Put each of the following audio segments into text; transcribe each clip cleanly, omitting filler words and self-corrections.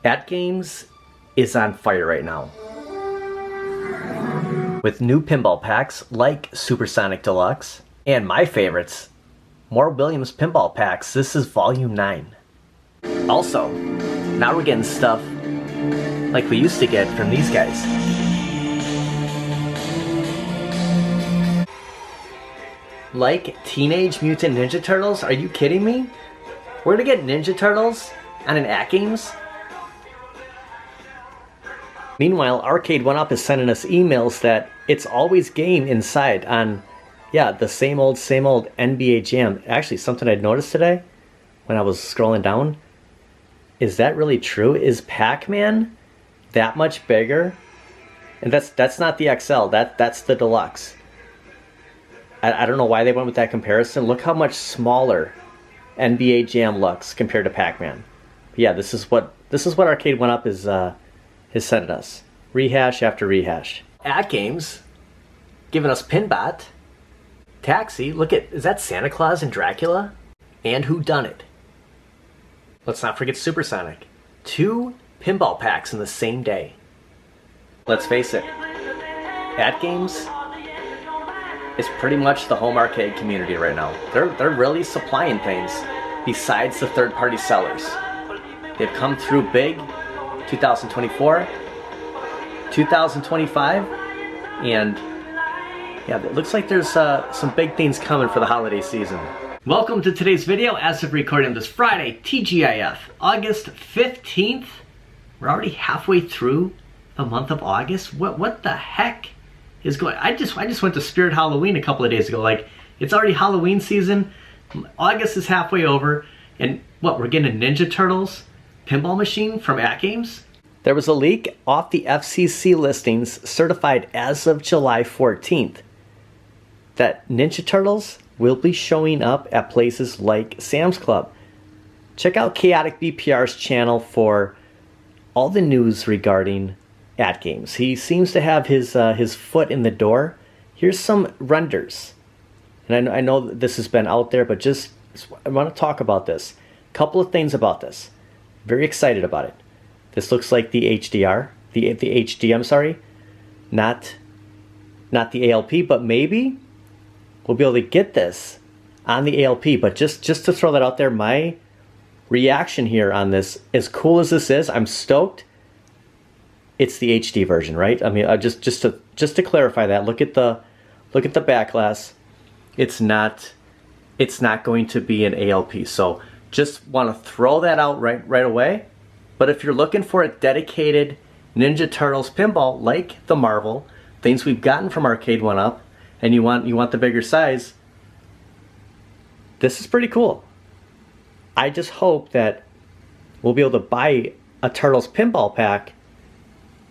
AtGames is on fire right now with new pinball packs like Supersonic Deluxe and my favorites, more Williams pinball packs. This is volume 9. Also, now we're getting stuff like we used to get from these guys. Like Teenage Mutant Ninja Turtles? Are you kidding me? We're gonna get Ninja Turtles on an AtGames? Meanwhile, Arcade 1UP is sending us emails that it's always game inside on, yeah, the same old NBA Jam. Actually, something I'd noticed today when I was scrolling down. Is that really true? Is Pac-Man that much bigger? And that's not the XL, that's the Deluxe. I don't know why they went with that comparison. Look how much smaller NBA Jam looks compared to Pac-Man. Yeah, this is what Arcade 1UP is sending us. Rehash after rehash. AtGames giving us Pinbot, Taxi. Look at, is that Santa Claus and Dracula? And Whodunit. Let's not forget Supersonic. 2 pinball packs in the same day. Let's face it, AtGames is pretty much the home arcade community right now. They're really supplying things besides the third-party sellers. They've come through big 2024, 2025, and yeah, it looks like there's some big things coming for the holiday season. Welcome to today's video. As of recording this Friday, TGIF, August 15th. We're already halfway through the month of August. What the heck is going? I just went to Spirit Halloween a couple of days ago. Like, it's already Halloween season. August is halfway over, and what, we're getting a Ninja Turtles pinball machine from AtGames? There was a leak off the FCC listings certified as of July 14th that Ninja Turtles will be showing up at places like Sam's Club. Check out Chaotic BPR's channel for all the news regarding AtGames. He seems to have his foot in the door. Here's some renders. And I know that this has been out there, but I want to talk about this. Couple of things about this. Very excited about it. This looks like the HDR, the HD, I'm sorry. Not the ALP, but maybe we'll be able to get this on the ALP. But just to throw that out there, my reaction here on this, as cool as this is, I'm stoked. It's the HD version, right? I mean, just to clarify that, look at the back glass. It's not going to be an ALP. So just want to throw that out right away. But if you're looking for a dedicated Ninja Turtles pinball like the Marvel, things we've gotten from Arcade 1UP, and you want the bigger size, this is pretty cool. I just hope that we'll be able to buy a Turtles pinball pack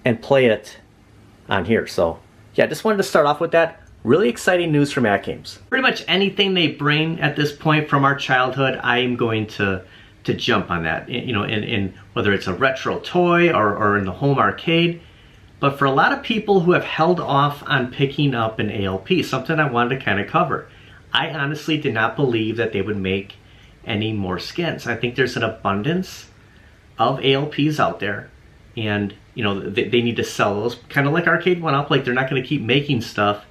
and play it on here. So yeah, just wanted to start off with that. Really exciting news from AtGames. Pretty much anything they bring at this point from our childhood, I am going to jump on that. You know, in whether it's a retro toy or in the home arcade. But for a lot of people who have held off on picking up an ALP, something I wanted to kind of cover. I honestly did not believe that they would make any more skins. I think there's an abundance of ALPs out there, and you know, they need to sell those, kind of like Arcade 1UP. Like, they're not going to keep making stuff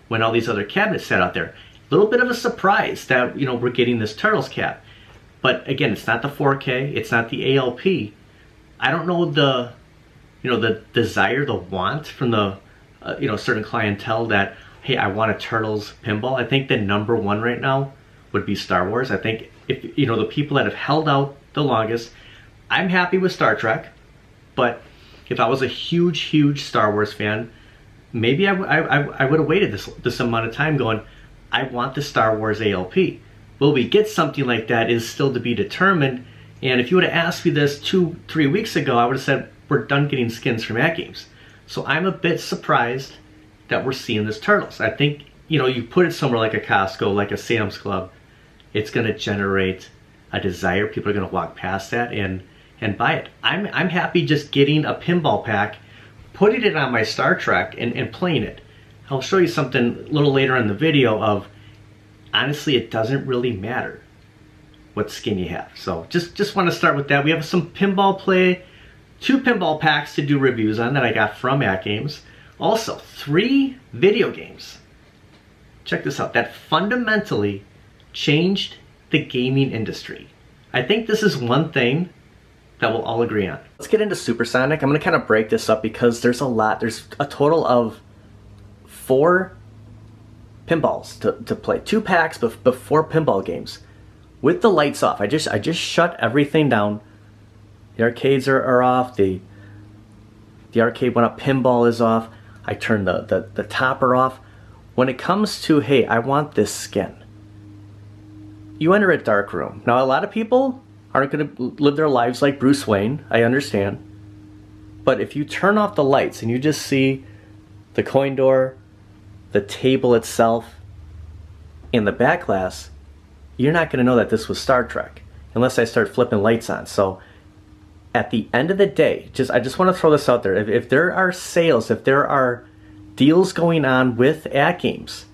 when all these other cabinets set out there. A little bit of a surprise that, you know, we're getting this Turtles cap. But again, it's not the 4K, it's not the ALP. I don't know the desire, the want from the certain clientele that, hey, I want a Turtles pinball. I think the number one right now would be Star Wars. I think if the people that have held out the longest, I'm happy with Star Trek, but if I was a huge Star Wars fan, maybe I would have waited this amount of time going, I want the Star Wars ALP. Will we get something like that is still to be determined. And if you would have asked me this 2-3 weeks ago, I would have said, we're done getting skins from AtGames. So I'm a bit surprised that we're seeing this Turtles. I think, you put it somewhere like a Costco, like a Sam's Club, it's going to generate a desire. People are going to walk past that and buy it. I'm happy just getting a pinball pack, putting it on my Star Trek and playing it. I'll show you something a little later in the video of, honestly, it doesn't really matter what skin you have. So just want to start with that. We have some pinball play 2 pinball packs to do reviews on that I got from AtGames. Also, 3 video games. Check this out, that fundamentally changed the gaming industry. I think this is one thing that we'll all agree on. Let's get into Supersonic. I'm gonna kind of break this up because there's a lot. There's a total of 4 pinballs to play. 2 packs, but 4 pinball games. With the lights off. I just shut everything down. The arcades are off. The arcade went up. Pinball is off. I turned the topper off. When it comes to, hey, I want this skin, you enter a dark room. Now, a lot of people aren't going to live their lives like Bruce Wayne. I understand. But if you turn off the lights and you just see the coin door, the table itself, and the back glass, you're not going to know that this was Star Trek unless I start flipping lights on. So at the end of the day, I just want to throw this out there. If there are sales, if there are deals going on with AtGames,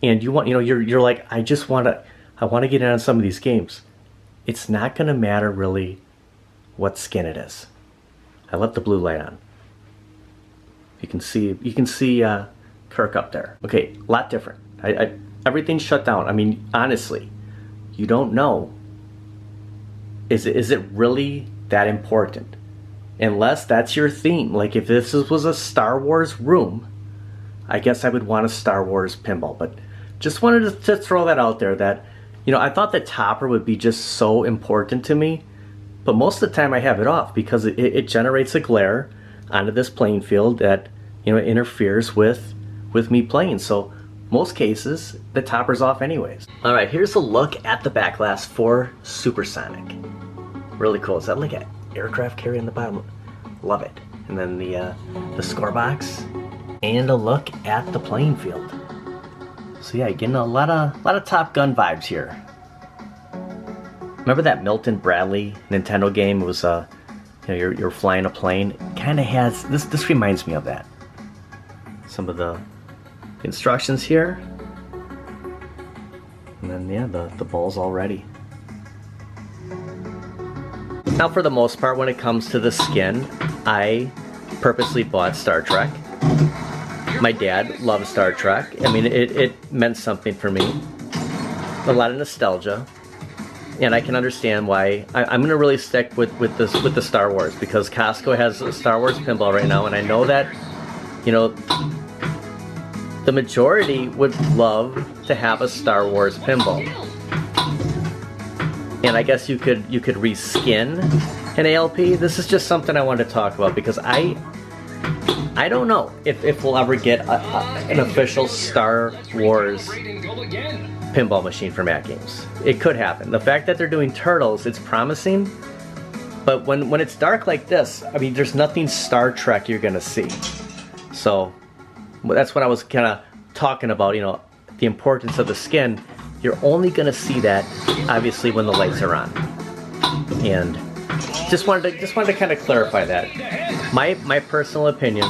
and you want, you're like, I want to get in on some of these games, it's not going to matter really what skin it is. I left the blue light on. You can see Kirk up there. Okay, a lot different. Everything's shut down. I mean, honestly, you don't know. Is it really that important? Unless that's your theme. Like if this was a Star Wars room, I guess I would want a Star Wars pinball. But just wanted to throw that out there that, I thought the topper would be just so important to me. But most of the time I have it off because it generates a glare onto this playing field that, interferes with me playing. So most cases, the topper's off anyways. All right, here's a look at the back glass for Supersonic. Really cool. Is that like an aircraft carrier in the bottom? Love it. And then the score box and a look at the playing field. So yeah, getting a lot of Top Gun vibes here. Remember that Milton Bradley Nintendo game? It was you're flying a plane. Kind of has this reminds me of that. Some of the instructions here, and then yeah, the ball's all ready. Now for the most part, when it comes to the skin, I purposely bought Star Trek. My dad loved Star Trek. I mean, it meant something for me. A lot of nostalgia, and I can understand why. I'm gonna really stick with the Star Wars because Costco has a Star Wars pinball right now, and I know that, the majority would love to have a Star Wars pinball. And I guess you could reskin an ALP. This is just something I wanted to talk about because I don't know if we'll ever get an official Star Wars pinball machine from AtGames. It could happen. The fact that they're doing Turtles, it's promising. But when it's dark like this, I mean, there's nothing Star Trek you're gonna see. So that's what I was kind of talking about, the importance of the skin. You're only going to see that, obviously, when the lights are on. And just wanted to kind of clarify that. My personal opinion,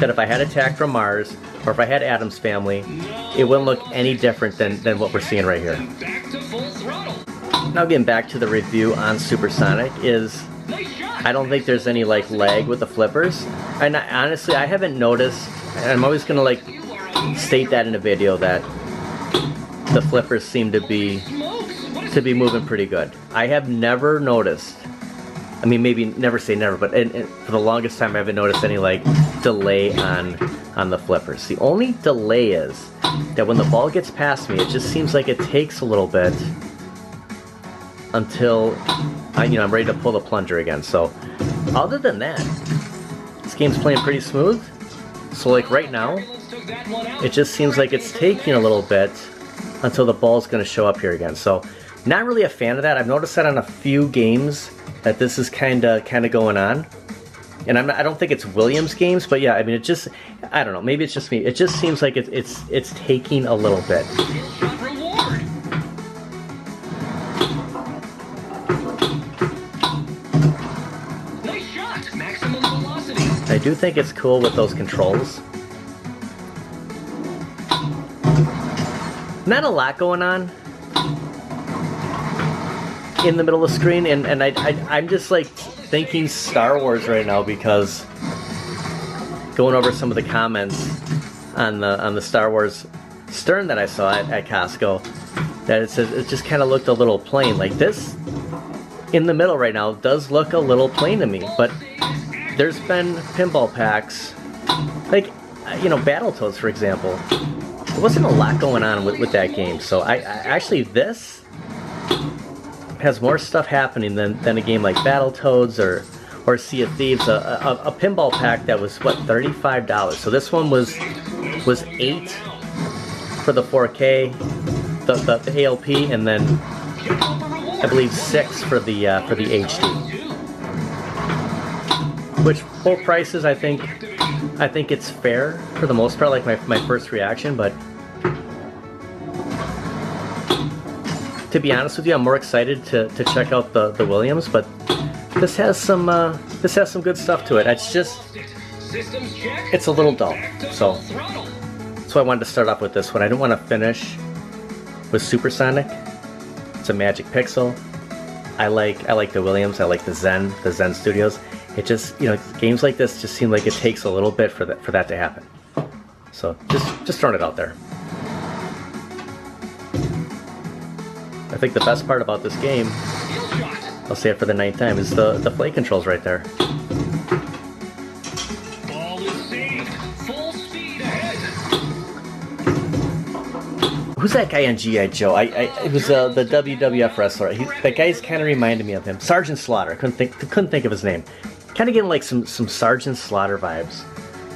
that if I had Attack from Mars, or if I had Addams Family, it wouldn't look any different than what we're seeing right here. Now getting back to the review on Supersonic is, I don't think there's any lag with the flippers. And honestly, I haven't noticed, and I'm always gonna state that in a video, that the flippers seem to be moving pretty good. I have never noticed, I mean, maybe never say never, but for the longest time I haven't noticed any delay on the flippers. The only delay is that when the ball gets past me, it just seems like it takes a little bit until I'm ready to pull the plunger again. So other than that, this game's playing pretty smooth. So right now, it just seems like it's taking a little bit until the ball's going to show up here again. So not really a fan of that. I've noticed that on a few games that this is kind of going on. And I don't think it's Williams games, but yeah, I mean, I don't know, maybe it's just me. It just seems like it's taking a little bit. I do think it's cool with those controls. Not a lot going on in the middle of the screen, and I'm just thinking Star Wars right now because going over some of the comments on the Star Wars stern that I saw at Costco, that it says it just kind of looked a little plain. Like this in the middle right now does look a little plain to me, but there's been pinball packs, like, you know, Battletoads, for example. There wasn't a lot going on with that game, so I actually, this has more stuff happening than a game like Battletoads or Sea of Thieves. A pinball pack that was, what, $35. So this one was 8 for the 4K, the ALP, and then I believe 6 for the HD. Which full prices, I think it's fair for the most part, like my first reaction, but to be honest with you, I'm more excited to check out the Williams, but this has some good stuff to it. It's just, it's a little dull. So I wanted to start off with this one. I didn't want to finish with Supersonic. It's a Magic Pixel. I like the Williams. I like the Zen Studios. It just, you know, games like this just seem like it takes a little bit for that to happen. So just throwing it out there. I think the best part about this game, I'll say it for the 9th time, is the play controls right there. Ball is saved. Full speed ahead. Who's that guy on G.I. Joe? It was the WWF wrestler. That guy's kind of reminded me of him. Sergeant Slaughter. Couldn't think of his name. Kind of getting like some Sergeant Slaughter vibes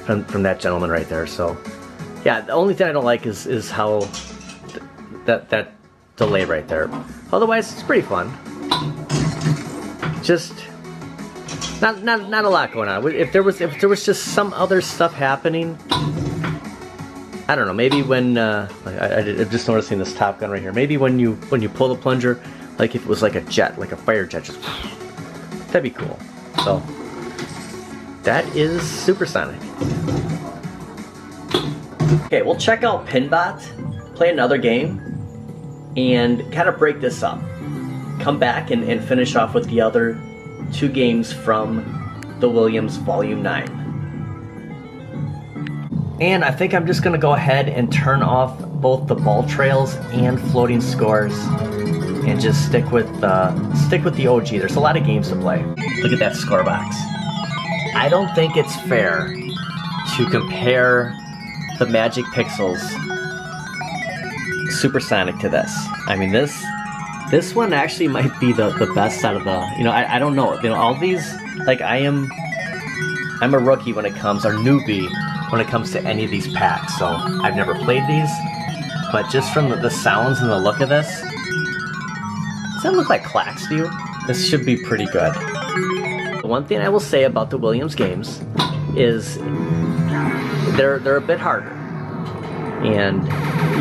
from that gentleman right there. So yeah, the only thing I don't like is how that delay right there. Otherwise, it's pretty fun. Just not a lot going on. If there was just some other stuff happening, I don't know. Maybe when I'm just noticing this Top Gun right here. Maybe when you pull the plunger, like if it was like a jet, like a fire jet, just that'd be cool. So that is Supersonic. Okay, we'll check out Pinbot, play another game, and kind of break this up. Come back and finish off with the other 2 games from the Williams Volume 9. And I think I'm just gonna go ahead and turn off both the ball trails and floating scores and just stick with the OG. There's a lot of games to play. Look at that score box. I don't think it's fair to compare the Magic Pixels Supersonic to this. I mean, this one actually might be the best out of the, you know, I don't know. You know, all these, like I'm a rookie when it comes, or newbie when it comes to any of these packs. So I've never played these, but just from the sounds and the look of this, does that look like clacks to you? This should be pretty good. The one thing I will say about the Williams games is they're a bit harder. And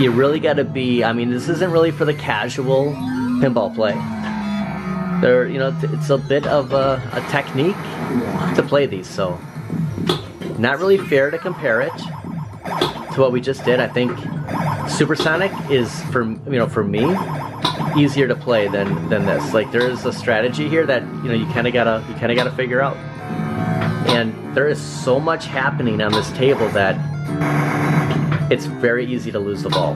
you really got to be, I mean, this isn't really for the casual pinball play. You know, it's a bit of a technique to play these, so not really fair to compare it to what we just did. I think Supersonic is, for me, easier to play than this. Like, there is a strategy here that, you know, you kind of gotta figure out. And there is so much happening on this table that it's very easy to lose the ball.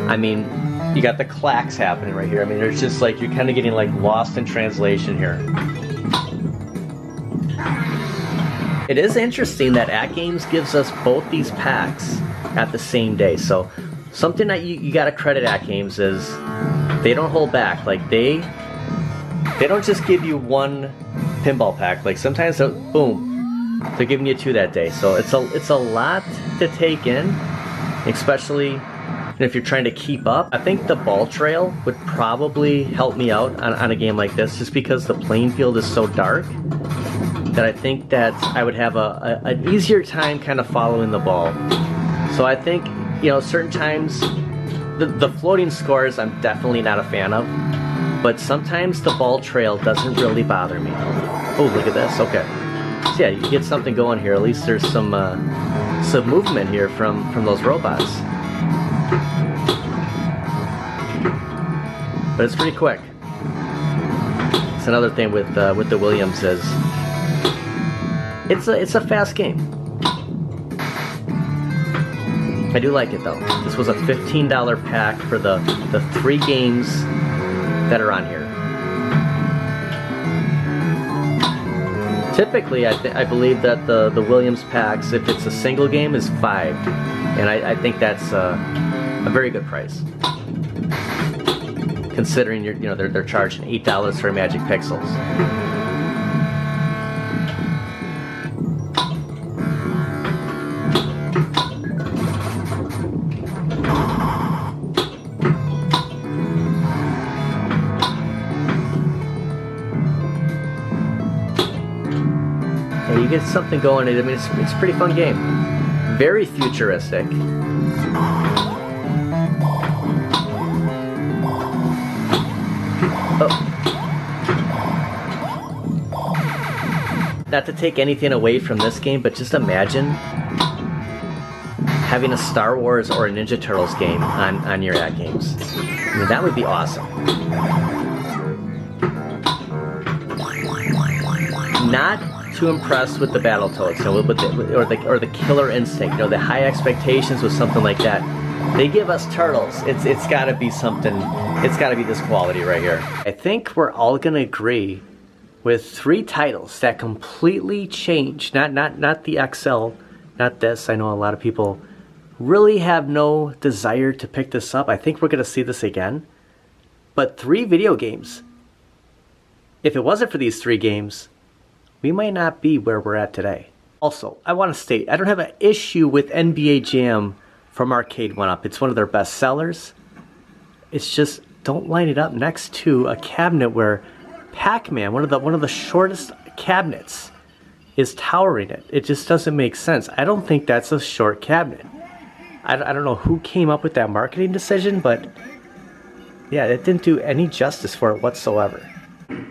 I mean, you got the clacks happening right here. I mean, there's just like, you're kind of getting like lost in translation here. It is interesting that AtGames gives us both these packs at the same day. So something that you got to credit AtGames is they don't hold back. Like they don't just give you one pinball pack. Like sometimes, boom, they're giving you 2 that day. So it's a lot to take in, especially if you're trying to keep up. I think the ball trail would probably help me out on a game like this, just because the playing field is so dark that I think that I would have an easier time kind of following the ball. So I think, you know, certain times the floating scores I'm definitely not a fan of, but sometimes the ball trail doesn't really bother me. Oh, look at this. Okay. So yeah, you get something going here. At least there's some movement here from those robots. But it's pretty quick. That's another thing with the Williams is it's a fast game. I do like it though. This was a $15 pack for the 3 games that are on here. Typically, I believe that the Williams packs, if it's a single game, is $5, and I think that's a very good price, considering they're charging $8 for Magic Pixels. You get something going. I mean, it's a pretty fun game. Very futuristic. Oh. Not to take anything away from this game, but just imagine having a Star Wars or a Ninja Turtles game on your AtGames. I mean, that would be awesome. Not too impressed with the Battletoads, or the Killer Instinct, the high expectations with something like that. They give us Turtles. It's got to be something. It's got to be this quality right here. I think we're all gonna agree with 3 titles that completely changed. Not the XL, not this. I know a lot of people really have no desire to pick this up. I think we're gonna see this again. But 3 video games. If it wasn't for these 3 games, we might not be where we're at today. Also, I want to state, I don't have an issue with NBA Jam from Arcade 1UP. It's one of their best sellers. It's just, don't line it up next to a cabinet where Pac-Man, one of the shortest cabinets, is towering it. It just doesn't make sense. I don't think that's a short cabinet. I don't know who came up with that marketing decision, but yeah, it didn't do any justice for it whatsoever.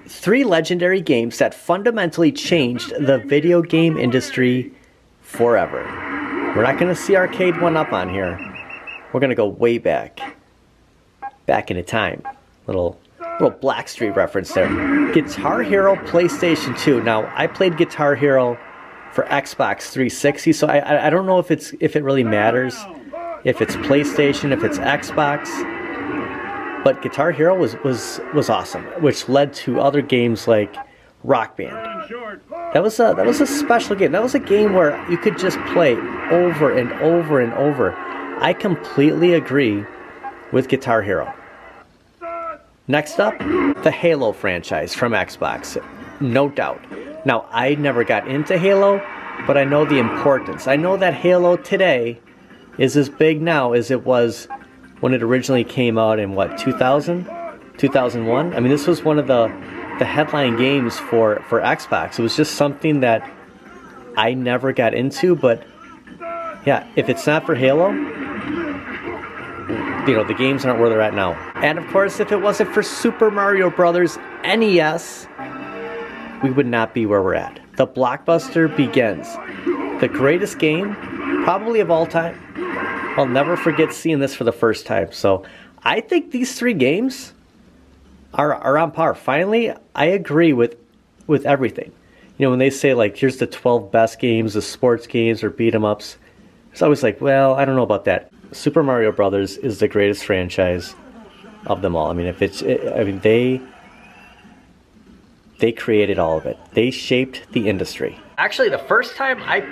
3 legendary games that fundamentally changed the video game industry forever. We're not going to see Arcade 1UP on here. We're going to go way back into time. Little Blackstreet reference there. Guitar Hero PlayStation 2. Now, I played Guitar Hero for Xbox 360, so I don't know if it really matters if it's PlayStation, if it's Xbox. But Guitar Hero was awesome, which led to other games like Rock Band. That was a special game. That was a game where you could just play over and over and over. I completely agree with Guitar Hero. Next up, the Halo franchise from Xbox, no doubt. Now, I never got into Halo, but I know the importance. I know that Halo today is as big now as it was when it originally came out in, what, 2000? 2001? I mean, this was one of the headline games for Xbox. It was just something that I never got into, but yeah, if it's not for Halo, the games aren't where they're at now. And of course, if it wasn't for Super Mario Brothers NES, we would not be where we're at. The blockbuster begins. The greatest game, probably of all time. I'll never forget seeing this for the first time. So I think these 3 games are on par. Finally, I agree with everything. When they say, like, here's the 12 best games, the sports games or beat 'em ups, it's always like, well, I don't know about that. Super Mario Brothers is the greatest franchise of them all. I mean, they created all of it. They shaped the industry. Actually, the first time I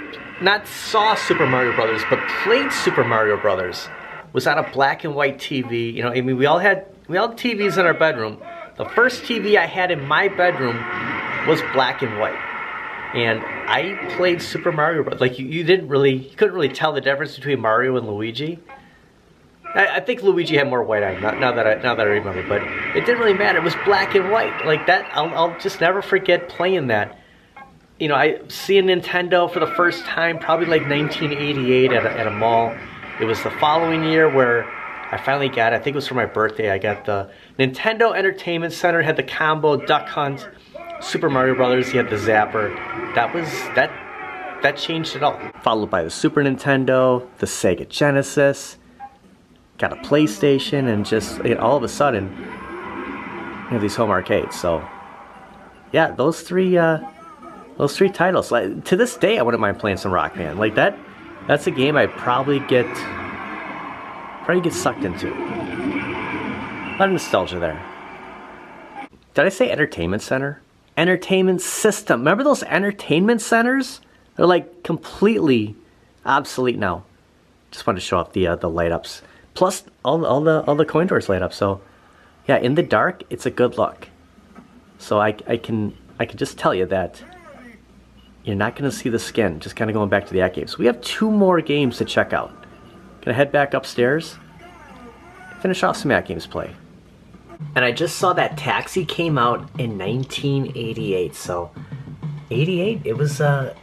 not saw Super Mario Brothers, but played Super Mario Brothers was on a black and white TV. We all had TVs in our bedroom. The first TV I had in my bedroom was black and white, and I played Super Mario Brothers. Like you couldn't really tell the difference between Mario and Luigi. I think Luigi had more white on now that I remember, but it didn't really matter. It was black and white like that. I'll just never forget playing that. I see a Nintendo for the first time probably like 1988 at a mall. It was the following year where I finally got it. I think it was for my birthday. I got the Nintendo Entertainment Center, had the combo Duck Hunt, Super Mario Brothers, you had the Zapper. That changed it all. Followed by the Super Nintendo, the Sega Genesis, got a PlayStation, and just all of a sudden, you have these home arcades. So yeah, those three titles. Like, to this day, I wouldn't mind playing some Rock Band. Like that. That's a game I'd probably get sucked into. A lot of nostalgia there. Did I say entertainment center? Entertainment system. Remember those entertainment centers? They're like completely obsolete now. Just wanted to show off the light ups. Plus all the coin doors light up. So yeah, in the dark, it's a good look. So I can just tell you that you're not going to see the skin. Just kind of going back to the AtGames. So we have 2 more games to check out. Gonna head back upstairs, finish off some AtGames play. And I just saw that Taxi came out in 1988. So 88, it was a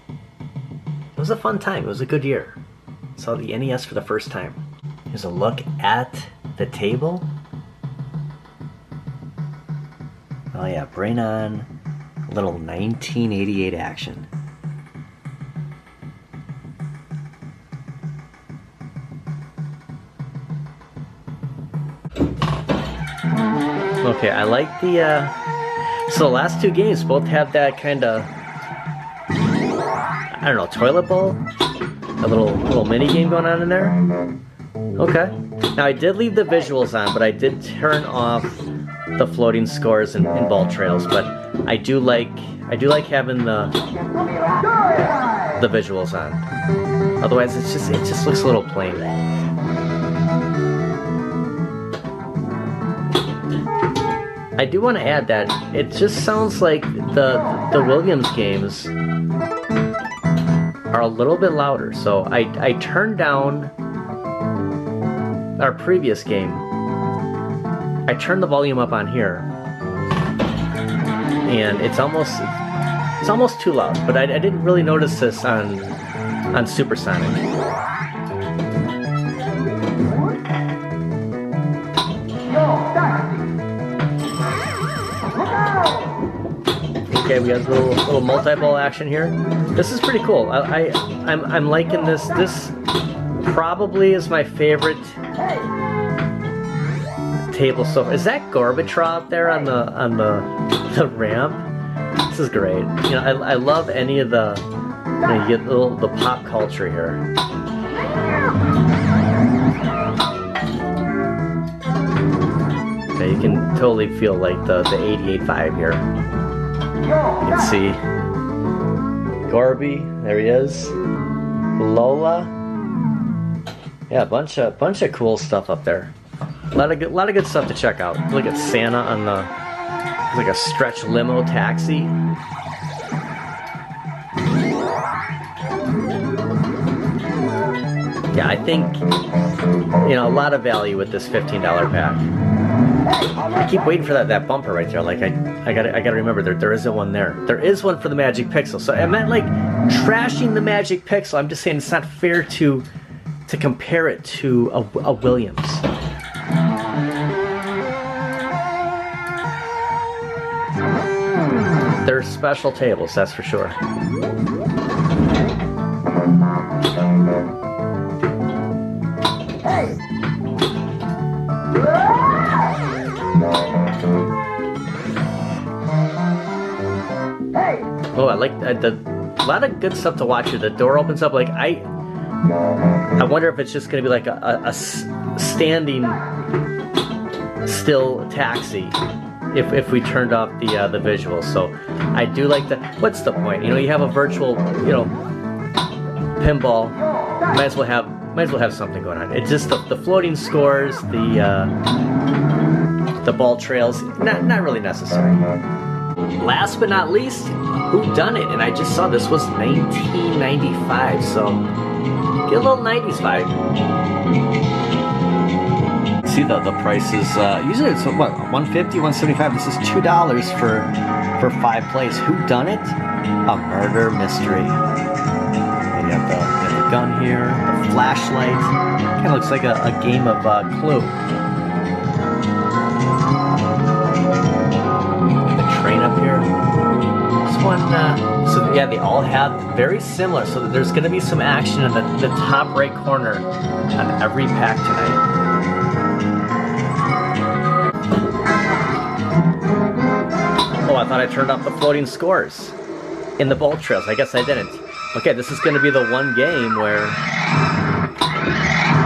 fun time. It was a good year. Saw the NES for the first time. Here's a look at the table. Oh yeah, bring on a little 1988 action. Okay, I like the, so the last 2 games both have that kind of, I don't know, toilet bowl? A little mini game going on in there? Okay. Now I did leave the visuals on, but I did turn off the floating scores and ball trails, but I do like having the visuals on. Otherwise it just looks a little plain. I do want to add that it just sounds like the Williams games are a little bit louder. So I turned down our previous game. I turned the volume up on here, and it's almost too loud. But I didn't really notice this on Supersonic. Okay, we got a little multi-ball action here. This is pretty cool. I'm liking this. This probably is my favorite table so far. Is that Gorbachev there on the ramp? This is great. You know, I love any of the, you know, you get the pop culture here. Okay, you can totally feel like the 88 vibe here. You can see Gorby, there he is. Lola. Yeah, a bunch of cool stuff up there. A lot of good stuff to check out. Look at Santa on the, it's like a stretch limo taxi. Yeah, I think, you know, a lot of value with this $15 pack. I keep waiting for that bumper right there. Like I gotta remember there isn't one there. There is one for the Magic Pixel. So I'm not like trashing the Magic Pixel. I'm just saying it's not fair to compare it to a Williams. They're special tables, that's for sure. Oh, I like a lot of good stuff to watch here. The door opens up. Like I wonder if it's just gonna be like a standing still taxi if we turned off the visuals. So I do like that. What's the point? You know, you have a virtual, you know, pinball. Might as well have something going on. It's just the floating scores, the ball trails, not really necessary. Last but not least, Who Done It? And I just saw this was 1995, so get a little 90s vibe. See the prices. Usually it's what, $150, $175. This is $2 for 5 plays. Who Done It? A murder mystery. And you have the gun here, the flashlight. Kind of looks like a game of Clue. Train up here. This one, so yeah, they all have very similar. So there's going to be some action in the top right corner on every pack tonight. Oh, I thought I turned off the floating scores in the ball trails. I guess I didn't. Okay, this is going to be the one game where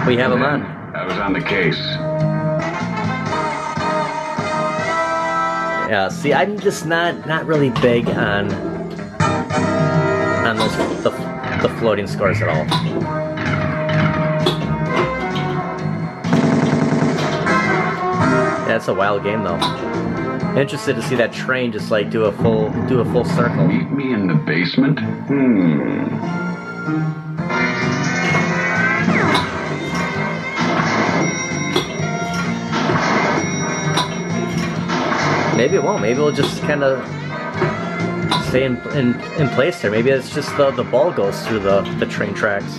we have them on. I was on the case. Yeah, see, I'm just not really big on those the floating scores at all. Yeah, it's a wild game though. Interested to see that train just like do a full circle. Meet me in the basement? Maybe it won't. Maybe it'll just kind of stay in place there. Maybe it's just the ball goes through the train tracks.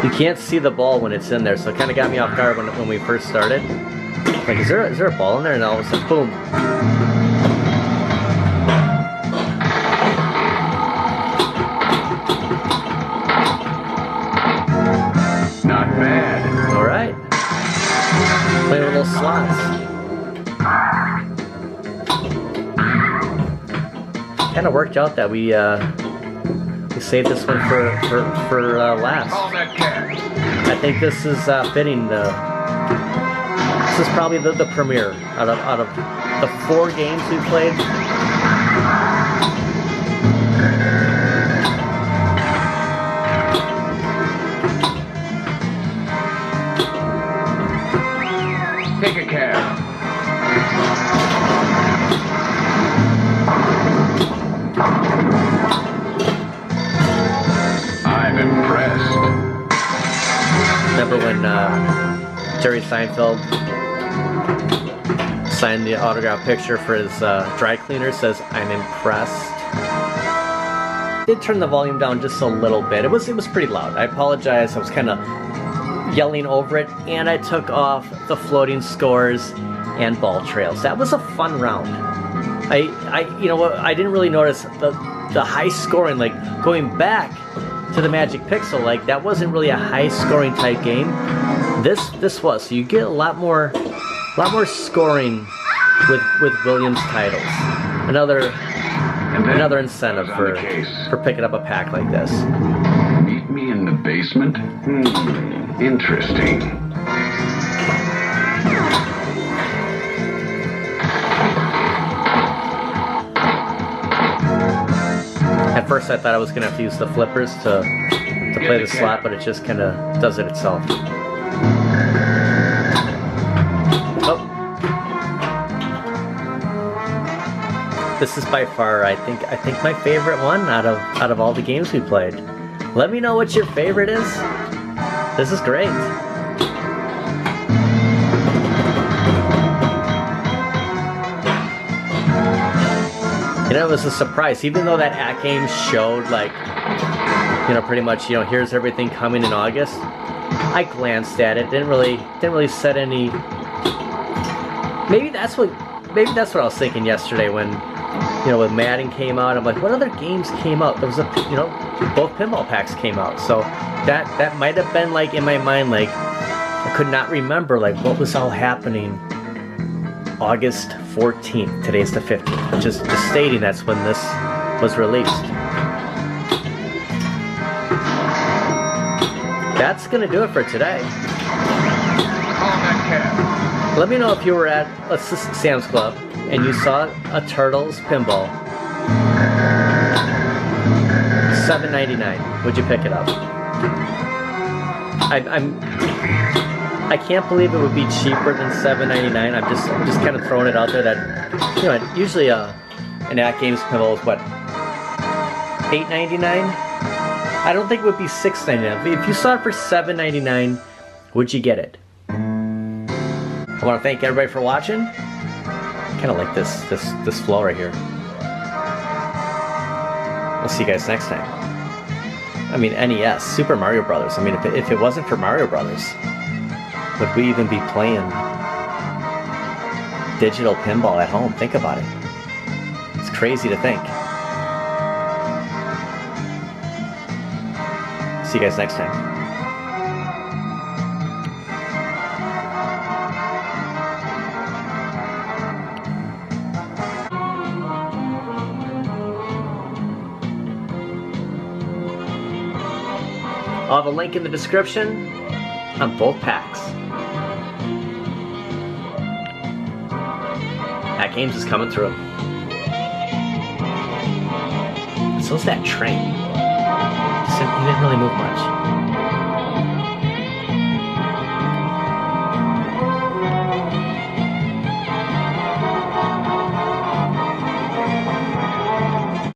You can't see the ball when it's in there, so it kind of got me off guard when we first started. Like, is there a ball in there? And all of a sudden, boom. Not bad. All right. Playing with little slots. Kind of worked out that we saved this one for last. Call that cat. I think this is fitting. This is probably the premiere out of the 4 games we played. Take a cab. I'm impressed. Remember when Jerry Seinfeld signed the autograph picture for his dry cleaner? Says, "I'm impressed." Did turn the volume down just a little bit. It was pretty loud. I apologize. I was kind of yelling over it, and I took off the floating scores and ball trails. That was a fun round. I you know what? I didn't really notice the high scoring, like going back to the Magic Pixel, like that wasn't really a high scoring type game. This was. So you get a lot more scoring with Williams titles. Another incentive for picking up a pack like this. Meet me in the basement? Interesting. At first I thought I was going to have to use the flippers to play the slot, but it just kind of does it itself. Oh. This is by far, I think my favorite one out of all the games we played. Let me know what your favorite is. This is great. You know, it was a surprise, even though that AtGames showed, like, you know, pretty much, you know, here's everything coming in August. I glanced at it, didn't really set any. Maybe that's what I was thinking yesterday when, you know, when Madden came out. I'm like, what other games came out? There was both pinball packs came out, so that might have been like in my mind, like I could not remember like what was all happening. August 14th. Today's the 15th. Just stating that's when this was released. That's gonna do it for today. Call that cab. Let me know if you were at a Sam's Club and you saw a Turtles pinball. $7.99. Would you pick it up? I can't believe it would be cheaper than $7.99. I'm just kind of throwing it out there that, you know, usually an AtGames pinball is what, $8.99? I don't think it would be $6.99. If you saw it for $7.99, would you get it? I want to thank everybody for watching. I kind of like this flow right here. We'll see you guys next time. I mean, NES, Super Mario Brothers. I mean, if it wasn't for Mario Brothers, would we even be playing digital pinball at home? Think about it. It's crazy to think. See you guys next time. I'll have a link in the description on both packs. AtGames is coming through. So's that train. He didn't really move much.